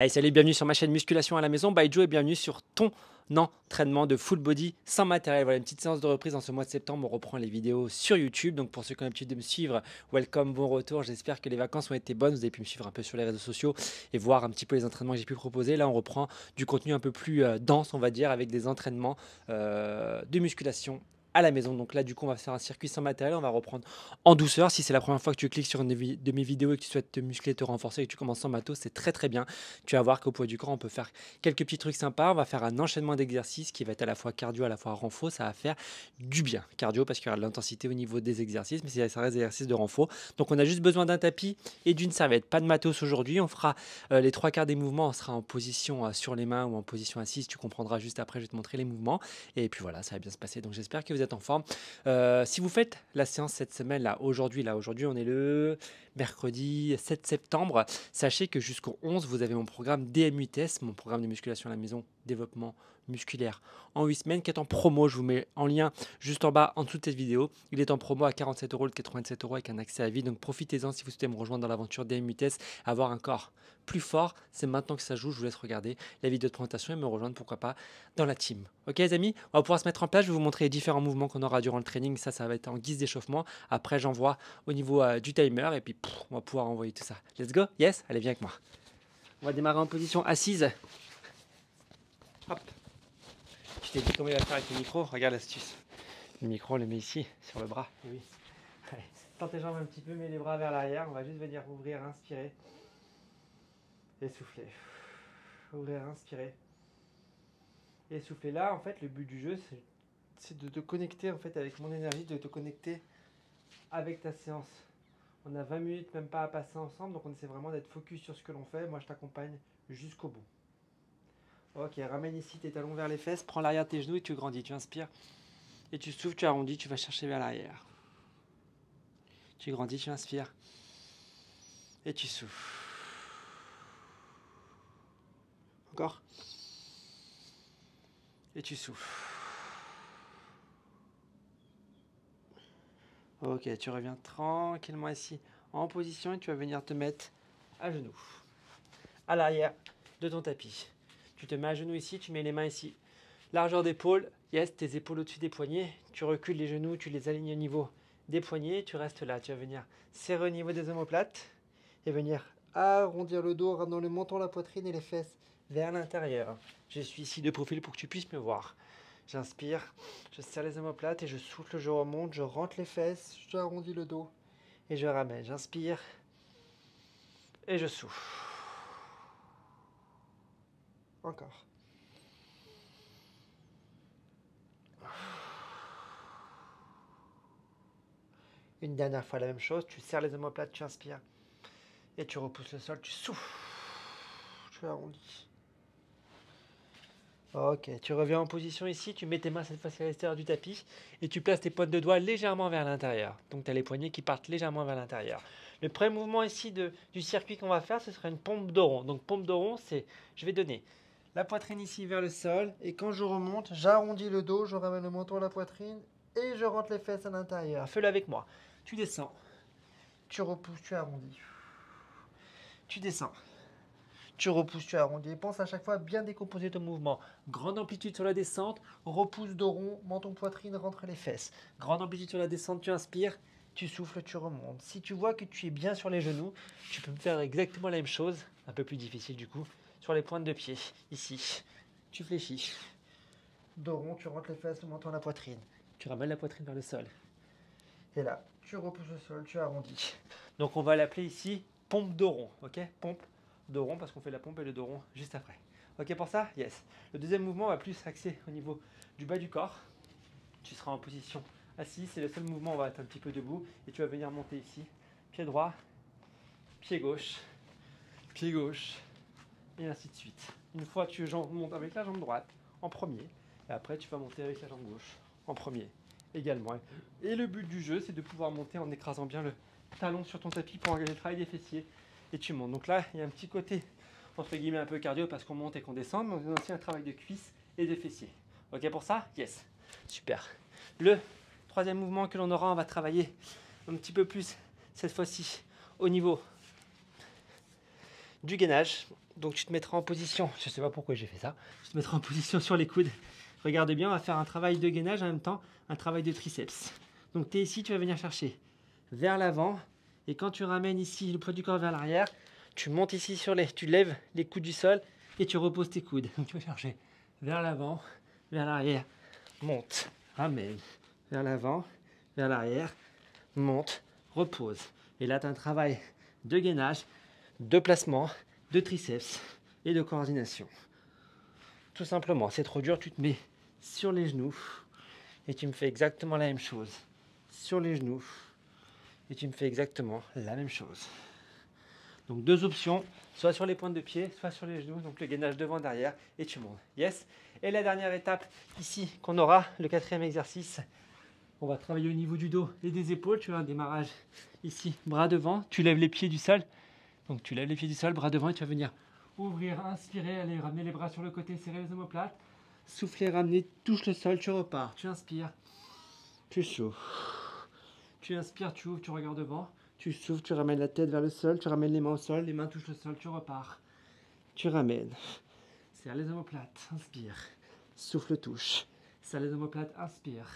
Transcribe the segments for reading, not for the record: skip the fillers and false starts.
Allez, salut, bienvenue sur ma chaîne Musculation à la maison by Joe et bienvenue sur ton entraînement de full body sans matériel. Voilà une petite séance de reprise en ce mois de septembre. On reprend les vidéos sur YouTube. Donc pour ceux qui ont l'habitude de me suivre, welcome, bon retour. J'espère que les vacances ont été bonnes. Vous avez pu me suivre un peu sur les réseaux sociaux et voir un petit peu les entraînements que j'ai pu proposer. Là, on reprend du contenu un peu plus dense, on va dire, avec des entraînements de musculation à la maison. Donc là, du coup, on va faire un circuit sans matériel. On va reprendre en douceur. Si c'est la première fois que tu cliques sur une de mes vidéos et que tu souhaites te muscler, te renforcer et que tu commences sans matos, c'est très très bien. Tu vas voir qu'au poids du corps, on peut faire quelques petits trucs sympas. On va faire un enchaînement d'exercices qui va être à la fois cardio, à la fois renfort. Ça va faire du bien. Cardio parce qu'il y aura de l'intensité au niveau des exercices, mais ça reste des exercices de renfort. Donc on a juste besoin d'un tapis et d'une serviette. Pas de matos aujourd'hui. On fera les trois quarts des mouvements. On sera en position sur les mains ou en position assise. Tu comprendras juste après. Je vais te montrer les mouvements. Et puis voilà, ça va bien se passer. Donc j'espère que vous êtes en forme. Si vous faites la séance cette semaine, aujourd'hui, on est le mercredi 7 septembre. Sachez que jusqu'au 11, vous avez mon programme DMUTS, mon programme de musculation à la maison, développement musculaire en 8 semaines, qui est en promo. Je vous mets en lien juste en bas, en dessous de cette vidéo. Il est en promo à 47 euros, le 87 euros avec un accès à vie. Donc profitez-en si vous souhaitez me rejoindre dans l'aventure DMUTS, avoir un corps plus fort. C'est maintenant que ça joue. Je vous laisse regarder la vidéo de présentation et me rejoindre, pourquoi pas, dans la team. Ok les amis, on va pouvoir se mettre en place. Je vais vous montrer les différents mouvements qu'on aura durant le training. Ça va être en guise d'échauffement. Après, j'envoie au niveau du timer et puis on va pouvoir envoyer tout ça. Let's go. Yes, allez, viens avec moi. On va démarrer en position assise. Hop. Tu t'es dit comment il va faire avec le micro. Regarde l'astuce. Le micro, on le met ici, sur le bras. Et oui. Allez, tends tes jambes un petit peu, mets les bras vers l'arrière. On va juste venir ouvrir, inspirer. Et souffler. Ouvrir, inspirer. Et souffler. Là, en fait, le but du jeu, c'est de te connecter en fait avec mon énergie, de te connecter avec ta séance. On a 20 minutes même pas à passer ensemble, donc on essaie vraiment d'être focus sur ce que l'on fait. Moi, je t'accompagne jusqu'au bout. Ok, ramène ici tes talons vers les fesses, prends l'arrière de tes genoux et tu grandis. Tu inspires et tu souffles, tu arrondis, tu vas chercher vers l'arrière. Tu grandis, tu inspires et tu souffles. Encore. Et tu souffles. Ok, tu reviens tranquillement ici en position et tu vas venir te mettre à genoux, à l'arrière de ton tapis. Tu te mets à genoux ici, tu mets les mains ici. Largeur d'épaule, yes, tes épaules au-dessus des poignets. Tu recules les genoux, tu les alignes au niveau des poignets. Tu restes là, tu vas venir serrer au niveau des omoplates et venir arrondir le dos, ramenant le menton, la poitrine et les fesses vers l'intérieur. Je suis ici de profil pour que tu puisses me voir. J'inspire, je serre les omoplates et je souffle, je remonte, je rentre les fesses, je arrondis le dos et je ramène. J'inspire et je souffle. Encore. Une dernière fois la même chose, tu serres les omoplates, tu inspires et tu repousses le sol, tu souffles, tu arrondis. Ok, tu reviens en position ici, tu mets tes mains cette fois-ci à l'extérieur du tapis et tu places tes pointes de doigts légèrement vers l'intérieur. Donc tu as les poignets qui partent légèrement vers l'intérieur. Le premier mouvement ici du circuit qu'on va faire, ce sera une pompe de rond. Donc pompe de rond, c'est, je vais donner la poitrine ici vers le sol et quand je remonte, j'arrondis le dos, je ramène le menton à la poitrine et je rentre les fesses à l'intérieur. Fais-le avec moi. Tu descends, tu repousses, tu arrondis. Tu descends. Tu repousses, tu arrondis. Pense à chaque fois à bien décomposer ton mouvement. Grande amplitude sur la descente, repousse dos rond, menton poitrine, rentre les fesses. Grande amplitude sur la descente, tu inspires, tu souffles, tu remontes. Si tu vois que tu es bien sur les genoux, tu peux faire exactement la même chose, un peu plus difficile du coup, sur les pointes de pied. Ici, tu fléchis. Dos rond, tu rentres les fesses, le menton, la poitrine. Tu ramènes la poitrine vers le sol. Et là, tu repousses le sol, tu arrondis. Donc on va l'appeler ici pompe dos rond, ok? Pompe dos rond parce qu'on fait la pompe et le dos rond juste après. Ok pour ça? Yes. Le deuxième mouvement va plus s'axer au niveau du bas du corps. Tu seras en position assis, c'est le seul mouvement où on va être un petit peu debout et tu vas venir monter ici. Pied droit, pied gauche et ainsi de suite. Une fois que tu montes avec la jambe droite en premier et après tu vas monter avec la jambe gauche en premier également. Et le but du jeu, c'est de pouvoir monter en écrasant bien le talon sur ton tapis pour engager le travail des fessiers. Et tu montes. Donc là, il y a un petit côté, entre guillemets, un peu cardio parce qu'on monte et qu'on descend, mais on a aussi un travail de cuisses et de fessiers. Ok pour ça? Yes. Super. Le troisième mouvement que l'on aura, on va travailler un petit peu plus, cette fois-ci, au niveau du gainage. Donc tu te mettras en position, je ne sais pas pourquoi j'ai fait ça, tu te mettras en position sur les coudes. Regarde bien, on va faire un travail de gainage en même temps, un travail de triceps. Donc tu es ici, tu vas venir chercher vers l'avant. Et quand tu ramènes ici le poids du corps vers l'arrière, tu montes ici sur tu lèves les coudes du sol et tu reposes tes coudes. Donc tu vas chercher vers l'avant, vers l'arrière, monte, ramène, vers l'avant, vers l'arrière, monte, repose. Et là, tu as un travail de gainage, de placement, de triceps et de coordination. Tout simplement, c'est trop dur, tu te mets sur les genoux et tu me fais exactement la même chose. Sur les genoux et tu me fais exactement la même chose. Donc deux options, soit sur les pointes de pied, soit sur les genoux, donc le gainage devant, derrière, et tu montes. Yes. Et la dernière étape ici qu'on aura, le quatrième exercice, on va travailler au niveau du dos et des épaules. Tu as un démarrage ici, bras devant, tu lèves les pieds du sol. Donc tu lèves les pieds du sol, bras devant, et tu vas venir ouvrir, inspirer, aller ramener les bras sur le côté, serrer les omoplates, souffler, ramener, touche le sol, tu repars, tu inspires, tu souffles, tu inspires, tu ouvres, tu regardes devant. Tu souffles, tu ramènes la tête vers le sol, tu ramènes les mains au sol, les mains touchent le sol, tu repars. Tu ramènes. Serre les omoplates, inspire. Souffle, touche. Serre les omoplates, inspire.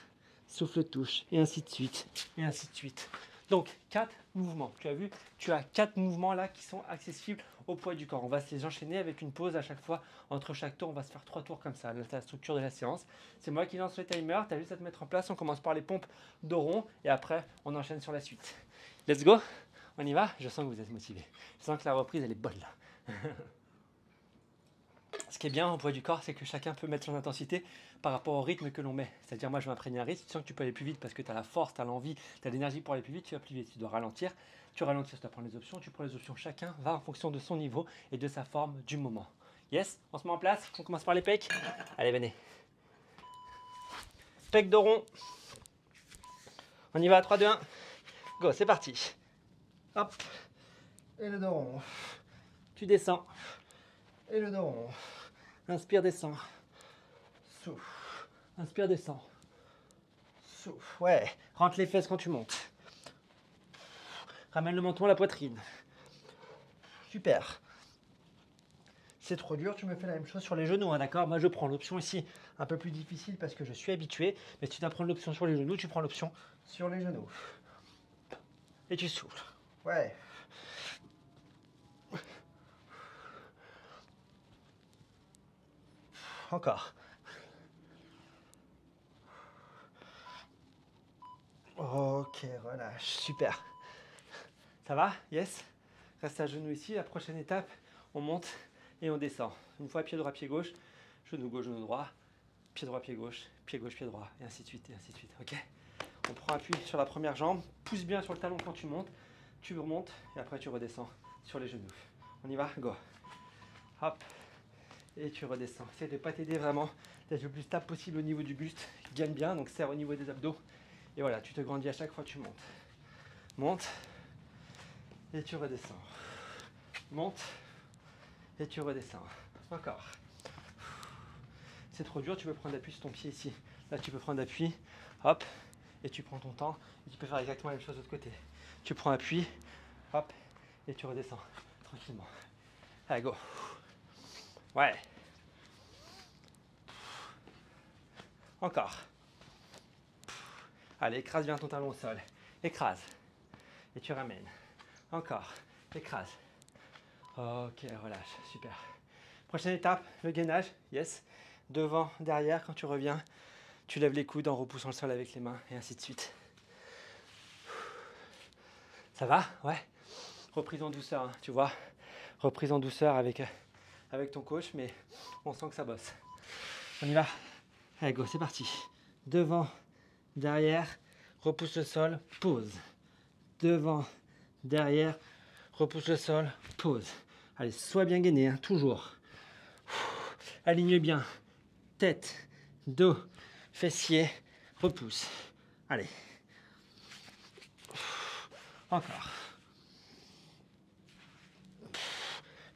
Souffle, touche. Et ainsi de suite. Et ainsi de suite. Donc, 4 mouvements. Tu as vu, tu as 4 mouvements là qui sont accessibles au poids du corps. On va se les enchaîner avec une pause à chaque fois. Entre chaque tour, on va se faire 3 tours comme ça. C'est la structure de la séance. C'est moi qui lance le timer. Tu as juste à te mettre en place. On commence par les pompes de rond et après, on enchaîne sur la suite. Let's go, on y va. Je sens que vous êtes motivés. Je sens que la reprise, elle est bonne là. Ce qui est bien au poids du corps, c'est que chacun peut mettre son intensité par rapport au rythme que l'on met. C'est-à-dire, moi, je vais imprégner un rythme. Tu sens que tu peux aller plus vite parce que tu as la force, tu as l'envie, tu as l'énergie pour aller plus vite. Tu vas plus vite, tu dois ralentir. Tu ralentis, tu dois prendre les options. Tu prends les options. Chacun va en fonction de son niveau et de sa forme du moment. Yes, on se met en place. On commence par les pecs. Allez, venez. Pecs de rond. On y va, 3, 2, 1. Go, c'est parti. Hop. Et le dos rond. Tu descends. Et le dos rond. Inspire, descends. Souffle. Inspire, descends. Souffle. Ouais. Rentre les fesses quand tu montes. Ramène le menton à la poitrine. Super. C'est trop dur, tu me fais la même chose sur les genoux, hein, d'accord? Moi, je prends l'option ici un peu plus difficile parce que je suis habitué. Mais si tu dois prendre l'option sur les genoux, tu prends l'option sur les genoux. Et tu souffles. Ouais. Encore. Ok, relâche. Super. Ça va? Yes? Reste à genoux ici. La prochaine étape, on monte et on descend. Une fois pied droit, pied gauche, genou gauche, genou droit, pied droit, pied gauche, pied gauche, pied droit, et ainsi de suite, et ainsi de suite. Ok? On prend appui sur la première jambe, pousse bien sur le talon quand tu montes, tu remontes et après tu redescends sur les genoux. On y va? Go. Hop. Et tu redescends. Essaye de ne pas t'aider vraiment, d'être le plus stable possible au niveau du buste. Gagne bien, donc serre au niveau des abdos. Et voilà, tu te grandis à chaque fois que tu montes. Monte. Et tu redescends. Monte. Et tu redescends. Encore. C'est trop dur, tu peux prendre appui sur ton pied ici. Là, tu peux prendre appui. Hop. Et tu prends ton temps. Et tu peux faire exactement la même chose de l'autre côté. Tu prends appui. Hop. Et tu redescends. Tranquillement. Allez, go. Ouais. Encore. Allez, écrase bien ton talon au sol. Écrase. Et tu ramènes. Encore. Écrase. Ok, relâche. Super. Prochaine étape, le gainage. Yes. Devant, derrière, quand tu reviens, tu lèves les coudes en repoussant le sol avec les mains et ainsi de suite. Ça va? Ouais. Reprise en douceur, hein, tu vois. Reprise en douceur avec ton coach, mais on sent que ça bosse. On y va. Allez, go, c'est parti. Devant, derrière, repousse le sol, pause. Devant, derrière, repousse le sol, pause. Allez, sois bien gainé, hein, toujours. Aligne bien. Tête, dos, fessier, repousse. Allez. Encore.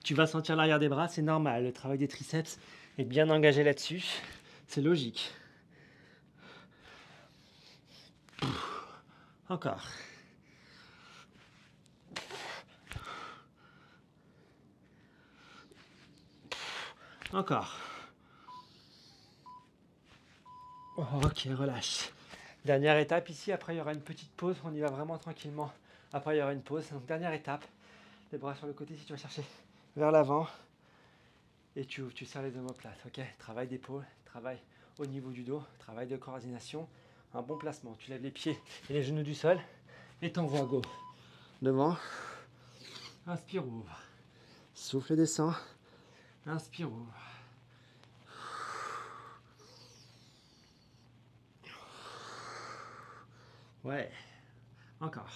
Tu vas sentir l'arrière des bras, c'est normal. Le travail des triceps est bien engagé là-dessus. C'est logique. Encore. Encore. Ok, relâche. Dernière étape ici, après il y aura une petite pause, on y va vraiment tranquillement. Après il y aura une pause, donc dernière étape, les bras sur le côté si tu vas chercher vers l'avant. Et tu ouvres, tu serres les omoplates, ok. Travail d'épaule, travail au niveau du dos, travail de coordination, un bon placement. Tu lèves les pieds et les genoux du sol et t'envoies go. Devant, inspire, ouvre. Souffle, descend, inspire, ouvre. Ouais, encore.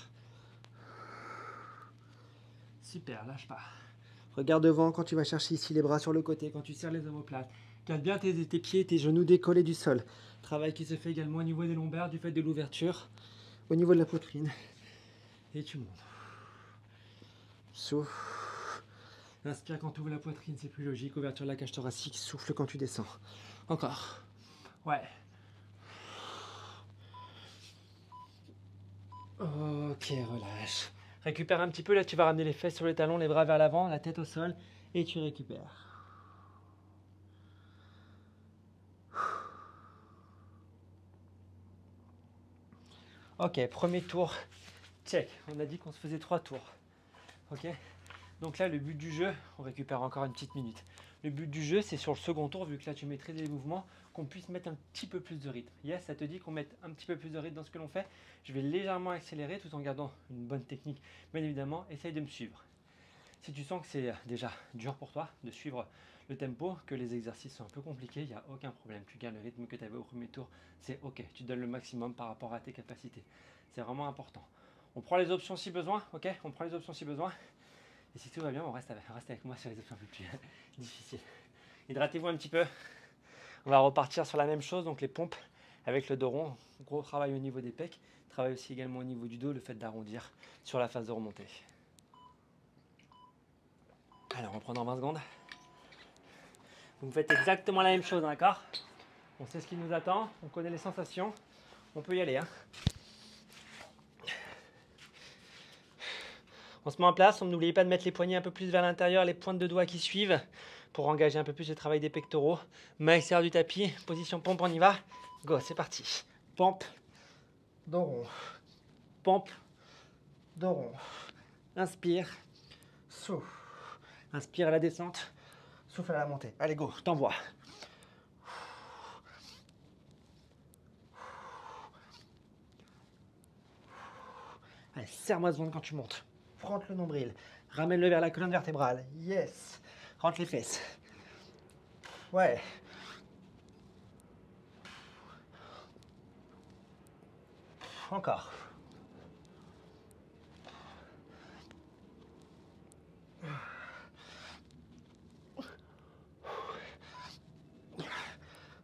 Super, lâche pas. Regarde devant quand tu vas chercher ici les bras sur le côté, quand tu serres les omoplates. Garde bien tes pieds, tes genoux décollés du sol. Travail qui se fait également au niveau des lombaires, du fait de l'ouverture, au niveau de la poitrine. Et tu montes. Souffle. Inspire quand tu ouvres la poitrine, c'est plus logique. Ouverture de la cage thoracique, souffle quand tu descends. Encore. Ouais. Ok, relâche. Récupère un petit peu, là tu vas ramener les fesses sur les talons, les bras vers l'avant, la tête au sol, et tu récupères. Ok, premier tour, check. On a dit qu'on se faisait 3 tours. Ok. Donc là, le but du jeu, on récupère encore une petite minute. Le but du jeu, c'est sur le second tour, vu que là tu maîtrises les mouvements, qu'on puisse mettre un petit peu plus de rythme. Yes, ça te dit qu'on mette un petit peu plus de rythme dans ce que l'on fait. Je vais légèrement accélérer tout en gardant une bonne technique. Bien évidemment, essaye de me suivre. Si tu sens que c'est déjà dur pour toi de suivre le tempo, que les exercices sont un peu compliqués, il n'y a aucun problème. Tu gardes le rythme que tu avais au premier tour, c'est ok. Tu donnes le maximum par rapport à tes capacités. C'est vraiment important. On prend les options si besoin, ok. On prend les options si besoin. Et si tout va bien, on reste avec moi sur les options un peu plus difficiles. Hydratez-vous un petit peu. On va repartir sur la même chose, donc les pompes avec le dos rond. Gros travail au niveau des pecs. Travail aussi également au niveau du dos, le fait d'arrondir sur la phase de remontée. Allez, on reprend dans 20 secondes. Vous me faites exactement la même chose, d'accord? On sait ce qui nous attend, on connaît les sensations. On peut y aller. Hein. On se met en place, n'oubliez pas de mettre les poignets un peu plus vers l'intérieur, les pointes de doigts qui suivent pour engager un peu plus le travail des pectoraux. Main extérieure du tapis, position pompe, on y va. Go, c'est parti. Pompe, dos rond. Pompe, dos rond. Inspire, souffle. Inspire à la descente, souffle à la montée. Allez, go, t'envoies. Allez, serre-moi ce ventre quand tu montes. Frotte le nombril. Ramène-le vers la colonne vertébrale. Yes. Rentre les fesses. Ouais. Encore.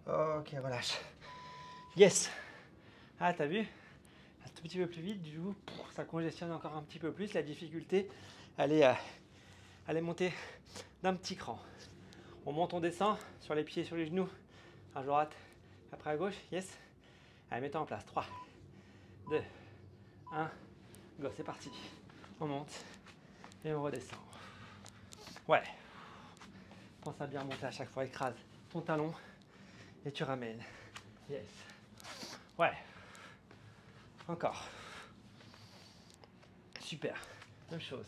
Ok, relâche. Yes. Ah, t'as vu? Un tout petit peu plus vite, du coup, ça congestionne encore un petit peu plus. La difficulté, elle est montée d'un petit cran. On monte, on descend, sur les pieds, sur les genoux. À droite, après à gauche, yes. Allez, mets-toi en place. 3, 2, 1, go, c'est parti. On monte et on redescend. Ouais. Pense à bien monter à chaque fois, écrase ton talon et tu ramènes. Yes. Ouais. Encore. Super. Même chose.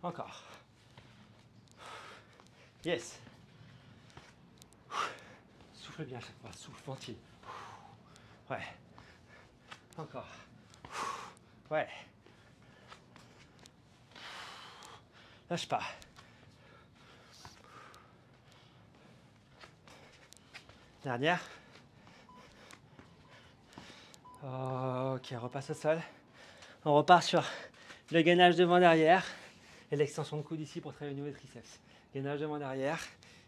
Encore. Yes. Souffle bien à chaque fois. Souffle entier. Ouais. Encore. Ouais. Lâche pas. Dernière. Ok, on repasse au sol. On repart sur le gainage devant-derrière et l'extension de coude ici pour travailler au niveau des triceps. Gainage devant-derrière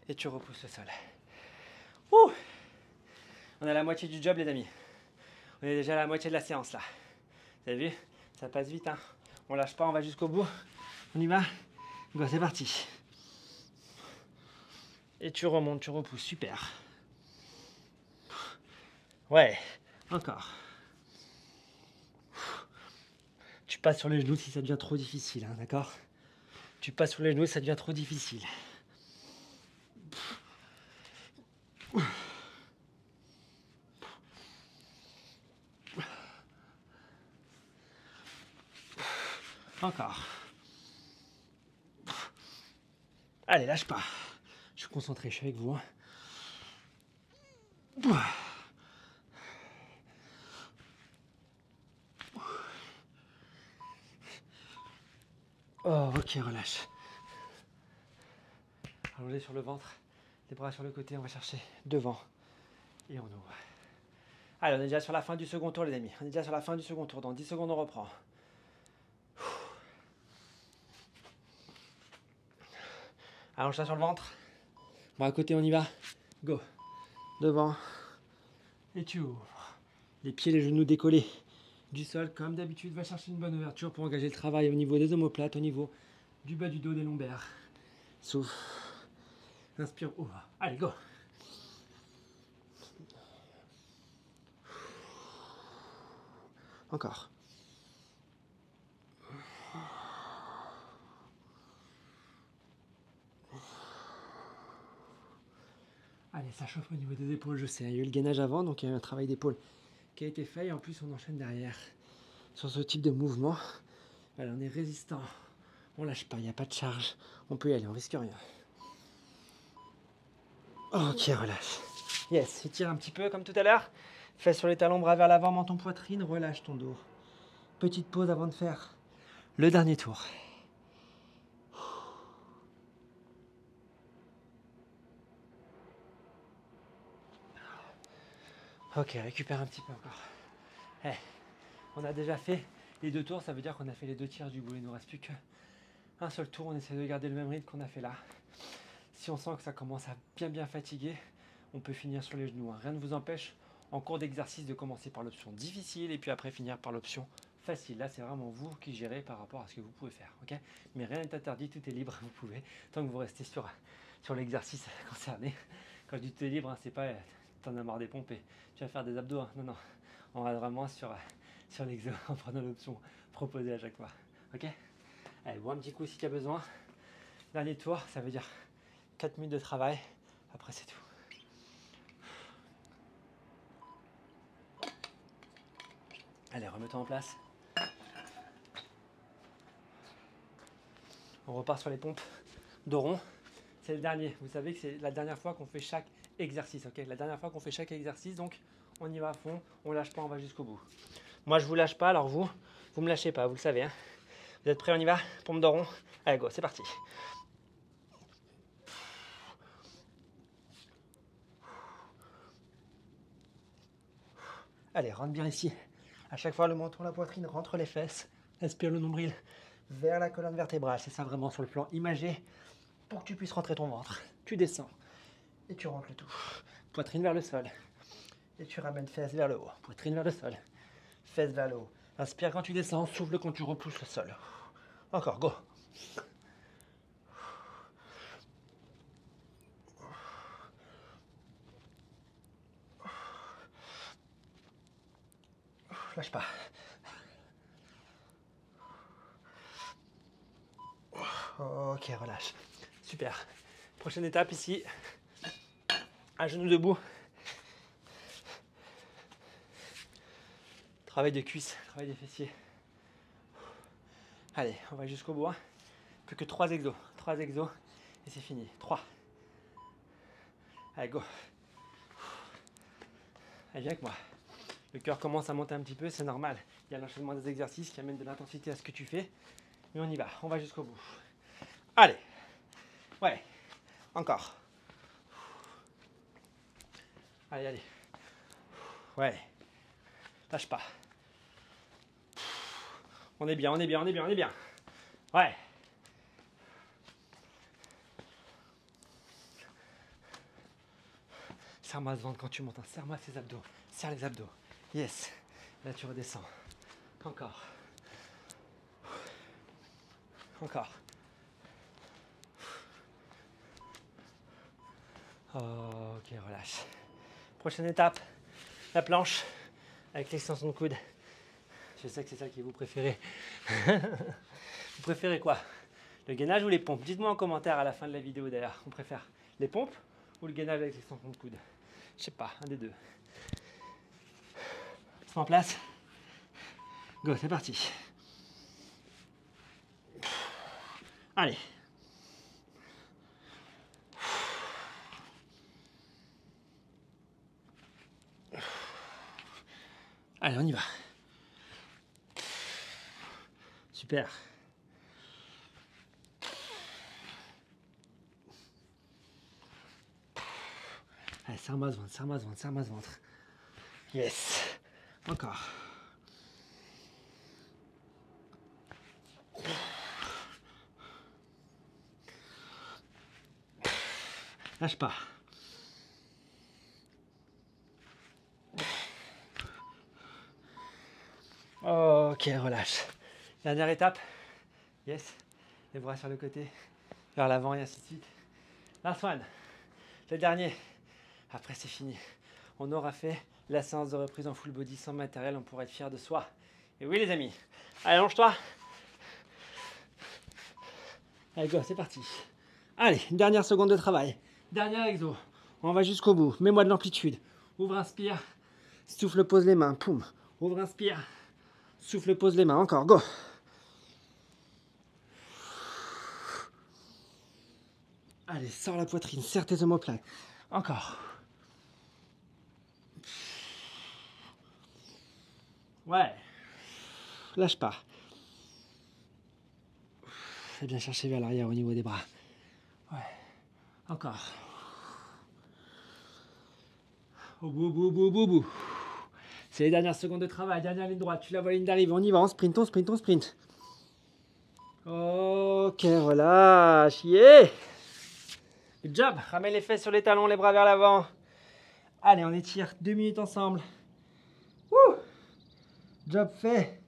et tu repousses le sol. Ouh, on est à la moitié du job, les amis. On est déjà à la moitié de la séance là. Vous avez vu? Ça passe vite. Hein. On lâche pas, on va jusqu'au bout. On y va? Go, c'est parti. Et tu remontes, tu repousses. Super. Ouais, encore. Tu passes sur les genoux si ça devient trop difficile, hein, d'accord? Tu passes sur les genoux, ça devient trop difficile. Encore. Allez, lâche pas. Je suis concentré, je suis avec vous. Hein. Oh, ok, relâche. Allongez sur le ventre, les bras sur le côté, on va chercher devant. Et on ouvre. Allez, on est déjà sur la fin du second tour, les amis. On est déjà sur la fin du second tour. Dans 10 secondes, on reprend. Allonge-toi sur le ventre. Bras à côté, on y va. Go. Devant. Et tu ouvres. Les pieds, les genoux décollés du sol. Comme d'habitude, va chercher une bonne ouverture pour engager le travail au niveau des omoplates, au niveau du bas du dos, des lombaires. Souffle. Inspire, ouvre. Allez, go. Encore. Allez, ça chauffe au niveau des épaules, je sais. Il y a eu le gainage avant, donc il y a eu un travail d'épaule qui a été fait. Et en plus, on enchaîne derrière sur ce type de mouvement. Voilà, on est résistant. On lâche pas, il n'y a pas de charge. On peut y aller, on risque rien. Ok, relâche. Yes, étire un petit peu comme tout à l'heure. Fais sur les talons, bras vers l'avant, menton, poitrine. Relâche ton dos. Petite pause avant de faire le dernier tour. Ok, récupère un petit peu encore. Hey, on a déjà fait les 2 tours, ça veut dire qu'on a fait les 2 tiers du bout. Il ne nous reste plus qu'un seul tour. On essaie de garder le même rythme qu'on a fait là. Si on sent que ça commence à bien fatiguer, on peut finir sur les genoux. Hein. Rien ne vous empêche en cours d'exercice de commencer par l'option difficile et puis après finir par l'option facile. Là, c'est vraiment vous qui gérez par rapport à ce que vous pouvez faire. Okay, mais rien n'est interdit, tout est libre. Vous pouvez, tant que vous restez sur l'exercice concerné. Quand je dis tout est libre, hein, c'est pas t'en as marre des pompes et tu vas faire des abdos. Hein. Non. On va vraiment sur l'exo en prenant l'option proposée à chaque fois. Ok. Allez, bois un petit coup si tu as besoin. Dernier tour, ça veut dire 4 minutes de travail. Après, c'est tout. Allez, remets-toi en place. On repart sur les pompes de rond. C'est le dernier. Vous savez que c'est la dernière fois qu'on fait chaque exercice. Ok, la dernière fois qu'on fait chaque exercice, donc on y va à fond. On lâche pas, on va jusqu'au bout. Moi, je vous lâche pas, alors vous me lâchez pas, vous le savez. Hein. Vous êtes prêts, on y va? Pompe de rond. Allez, go, c'est parti. Allez, rentre bien ici. À chaque fois, le menton, la poitrine rentre les fesses. Inspire le nombril vers la colonne vertébrale. C'est ça vraiment sur le plan imagé pour que tu puisses rentrer ton ventre. Tu descends et tu rentres le tout. Poitrine vers le sol. Et tu ramènes fesses vers le haut. Poitrine vers le sol. Fesses vers le haut. Inspire quand tu descends, souffle quand tu repousses le sol. Encore, go. Lâche pas. Ok, relâche. Super. Prochaine étape ici. Un genou debout. Travail de cuisse, travail des fessiers. Allez, on va jusqu'au bout. Hein. Plus que 3 exos. 3 exos et c'est fini. 3. Allez, go. Allez, viens avec moi. Le cœur commence à monter un petit peu, c'est normal. Il y a l'enchaînement des exercices qui amène de l'intensité à ce que tu fais. Mais on y va, on va jusqu'au bout. Allez. Ouais. Encore. Allez. Ouais. Lâche pas. On est bien. Ouais. Serre-moi ce ventre quand tu montes. Serre-moi ces abdos. Serre les abdos. Yes. Là, tu redescends. Encore. Ok, relâche. Prochaine étape, la planche avec l'extension de coude. Je sais que c'est ça que vous préférez. Vous préférez quoi? Le gainage ou les pompes? Dites-moi en commentaire à la fin de la vidéo d'ailleurs. On préfère les pompes ou le gainage avec l'extension de coude? Je sais pas, un des deux. On se met en place. Go, c'est parti. Allez. Allez, on y va. Super. Allez, serre-moi ce ventre, serre-moi ce ventre, serre-moi ce ventre. Yes. Encore. Lâche pas. Ok, relâche. Dernière étape. Yes. Les bras sur le côté, vers l'avant et ainsi de suite. Last one. Le dernier. Après, c'est fini. On aura fait la séance de reprise en full body sans matériel. On pourra être fier de soi. Et oui, les amis. Allez, allonge-toi. Allez, go, c'est parti. Allez, une dernière seconde de travail. Dernier exo. On va jusqu'au bout. Mets-moi de l'amplitude. Ouvre, inspire. Souffle, pose les mains. Poum. Ouvre, inspire. Souffle, pose les mains. Encore, go. Allez, sors la poitrine. Serre tes omoplates. Encore. Ouais. Lâche pas. Fais bien chercher vers l'arrière au niveau des bras. Ouais. Encore. Au bout, bout, bout, bout, bout. C'est les dernières secondes de travail. Dernière ligne droite. Tu la vois, ligne d'arrivée. On y va. On sprint, on sprint, on sprint. Ok, relâche. Yeah. Good job. Ramène les fesses sur les talons, les bras vers l'avant. Allez, on étire 2 minutes ensemble. Wouh. Job fait.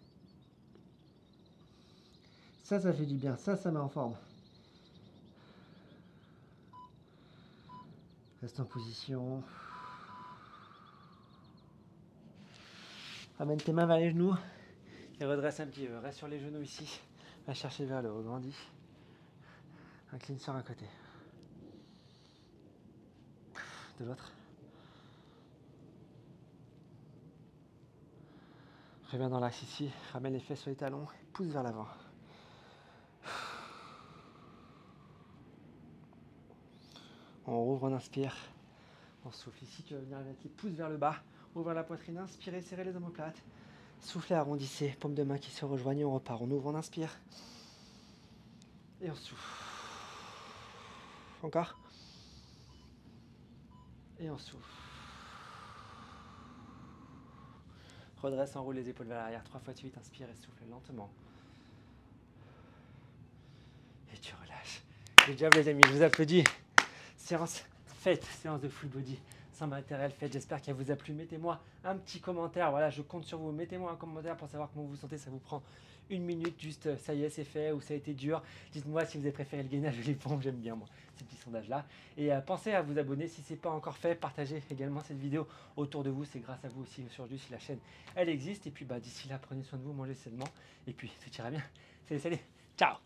Ça fait du bien. Ça met en forme. Reste en position. Ramène tes mains vers les genoux et redresse un petit peu. Reste sur les genoux ici. Va chercher vers le haut. Grandis. Incline sur un côté. De l'autre. Reviens dans l'axe ici. Ramène les fesses sur les talons. Pousse vers l'avant. On rouvre, on inspire. On souffle ici. Tu vas venir avec les pouces vers le bas. Ouvre la poitrine. Inspirez, serrez les omoplates. Soufflez, arrondissez. Paume de main qui se rejoignent. On repart. On ouvre, on inspire. Et on souffle. Encore. Et on souffle. Redresse, enroule les épaules vers l'arrière. 3 fois de suite. Inspire et souffle lentement. Et tu relâches. Good job les amis, je vous applaudis. Séance faite, séance de full body sans matériel faite. J'espère qu'elle vous a plu. Mettez-moi un petit commentaire. Voilà, je compte sur vous. Mettez-moi un commentaire pour savoir comment vous vous sentez. Ça vous prend 1 minute, juste ça y est, c'est fait ou ça a été dur. Dites-moi si vous avez préféré le gainage ou les pompes. J'aime bien moi ces petits sondages-là. Et pensez à vous abonner si ce n'est pas encore fait. Partagez également cette vidéo autour de vous. C'est grâce à vous aussi aujourd'hui si la chaîne elle existe. Et puis d'ici là, prenez soin de vous, mangez sainement. Et puis tout ira bien. Salut, salut. Ciao.